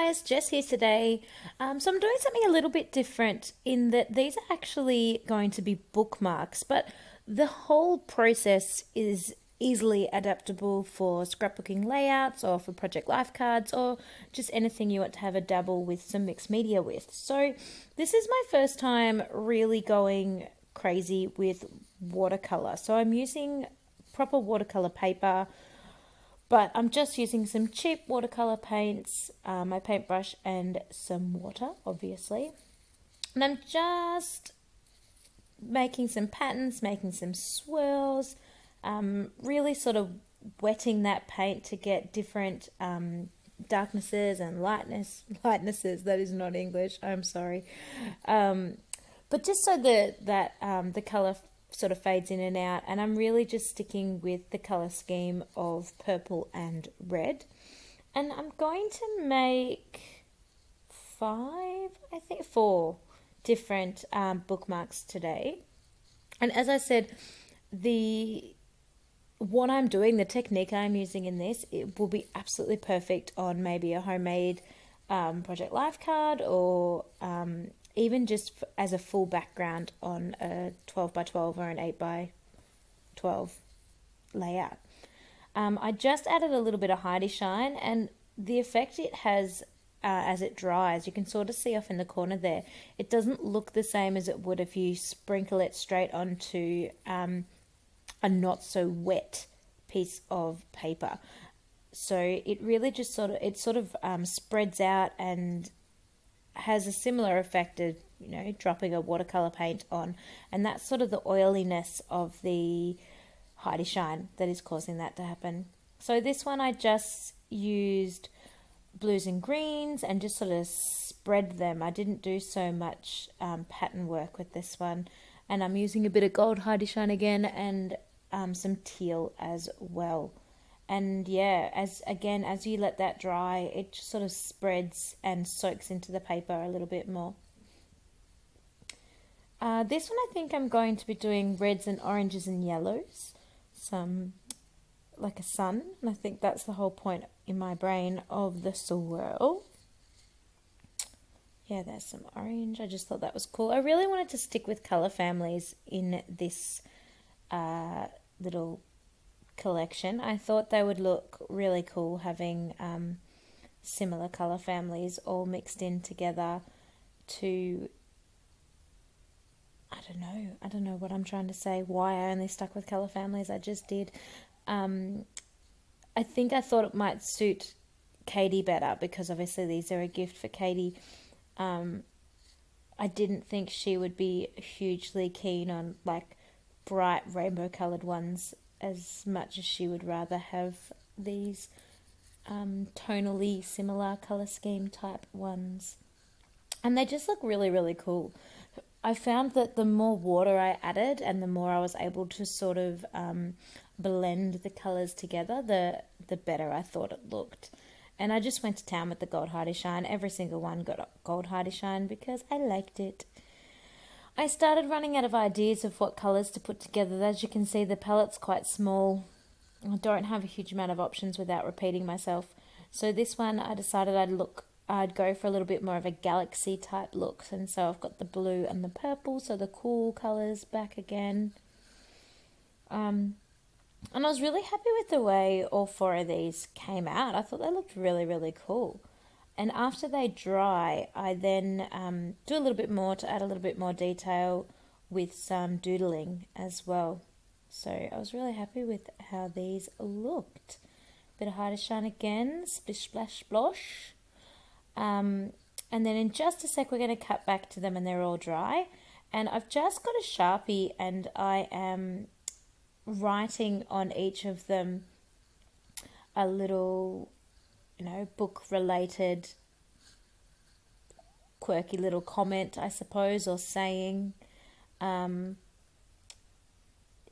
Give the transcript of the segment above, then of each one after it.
guys, Jess here today. So I'm doing something a little bit different in that these are actually going to be bookmarks, but the whole process is easily adaptable for scrapbooking layouts or for project life cards or just anything you want to have a dabble with some mixed media with. So this is my first time really going crazy with watercolor. So I'm using proper watercolor paper, but I'm just using some cheap watercolor paints, my paintbrush and some water, obviously. And I'm just making some patterns, making some swirls, really sort of wetting that paint to get different darknesses and lightnesses, that is not English, I'm sorry. But just so that the colour sort of fades in and out, and I'm really just sticking with the colour scheme of purple and red. And I'm going to make four different bookmarks today. And as I said, what I'm doing, the technique I'm using in this, it will be absolutely perfect on maybe a homemade project life card, or even just as a full background on a 12 by 12 or an 8 by 12 layout. I just added a little bit of Heidi Shine, and the effect it has as it dries, you can sort of see off in the corner there, it doesn't look the same as it would if you sprinkle it straight onto a not so wet piece of paper. So it really just sort of spreads out and has a similar effect of, you know, dropping a watercolor paint on, and that's sort of the oiliness of the Heidi Shine that is causing that to happen. So this one I just used blues and greens and just sort of spread them. I didn't do so much pattern work with this one, and I'm using a bit of gold Heidi Shine again and some teal as well. And yeah, as you let that dry, it just sort of spreads and soaks into the paper a little bit more. This one I think I'm going to be doing reds and oranges and yellows, some like a sun, and I think that's the whole point in my brain of the swirl. Yeah, there's some orange. I just thought that was cool. I really wanted to stick with colour families in this little collection. I thought they would look really cool having similar colour families all mixed in together to, I don't know what I'm trying to say, why I only stuck with colour families. I just did. I think I thought it might suit Katie better because obviously these are a gift for Katie. I didn't think she would be hugely keen on like bright rainbow coloured ones as much as she would rather have these tonally similar colour scheme type ones. And they just look really, really cool. I found that the more water I added and the more I was able to sort of blend the colours together, the better I thought it looked. And I just went to town with the gold Heidi Shine. Every single one got gold Heidi Shine because I liked it. I started running out of ideas of what colours to put together. As you can see, the palette's quite small. I don't have a huge amount of options without repeating myself. So this one I decided I'd go for a little bit more of a galaxy type look. And so I've got the blue and the purple, so the cool colours back again. And I was really happy with the way all four of these came out. I thought they looked really, really cool. And after they dry, I then do a little bit more to add a little bit more detail with some doodling as well. So I was really happy with how these looked. Bit of Heidi Shine again, splish, splash, splosh. And then in just a sec, we're going to cut back to them and they're all dry. And I've just got a Sharpie and I am writing on each of them a little, you know, book related quirky little comment, I suppose, or saying.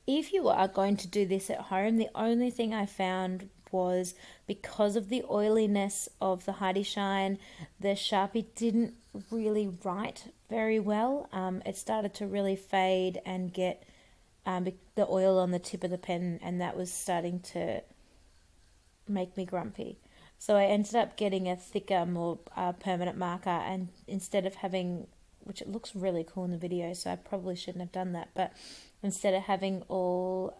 If you are going to do this at home, the only thing I found was because of the oiliness of the Heidi Shine, the Sharpie didn't really write very well. It started to really fade and get the oil on the tip of the pen, and that was starting to make me grumpy. So I ended up getting a thicker, more permanent marker, and instead of having, which it looks really cool in the video, so I probably shouldn't have done that, but instead of having all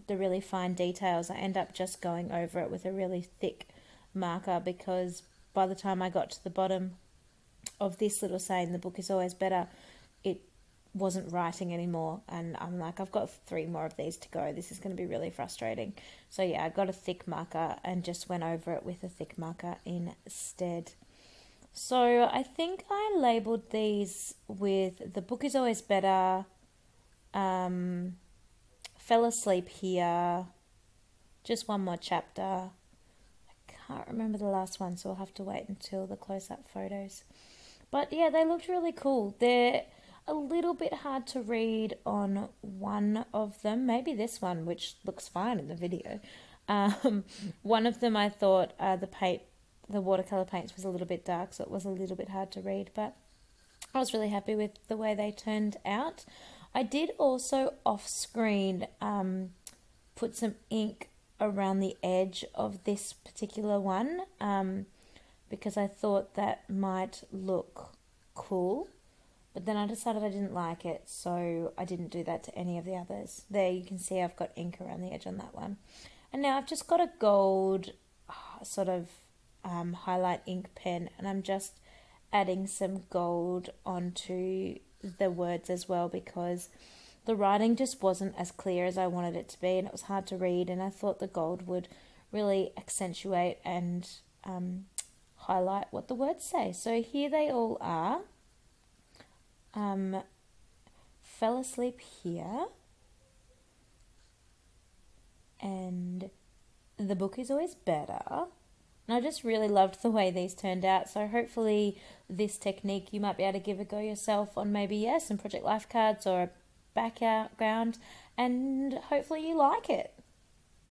the really fine details, I end up just going over it with a really thick marker, because by the time I got to the bottom of this little saying, the book is always better, it wasn't writing anymore, and I'm like, I've got 3 more of these to go, this is going to be really frustrating. So yeah, I got a thick marker and just went over it with a thick marker instead. So I think I labelled these with the book is always better, fell asleep here, just one more chapter. I can't remember the last one, so I'll have to wait until the close-up photos. But yeah, they looked really cool. They're a little bit hard to read on one of them, maybe this one, which looks fine in the video. One of them I thought the watercolor paints was a little bit dark, so it was a little bit hard to read, but I was really happy with the way they turned out. I did also off-screen put some ink around the edge of this particular one, because I thought that might look cool. But then I decided I didn't like it, so I didn't do that to any of the others. There you can see I've got ink around the edge on that one. And now I've just got a gold sort of highlight ink pen, and I'm just adding some gold onto the words as well, because the writing just wasn't as clear as I wanted it to be, and it was hard to read, and I thought the gold would really accentuate and highlight what the words say. So here they all are. Fell asleep here, and the book is always better. And I just really loved the way these turned out, so hopefully this technique you might be able to give a go yourself on maybe some Project Life cards or a background, and hopefully you like it.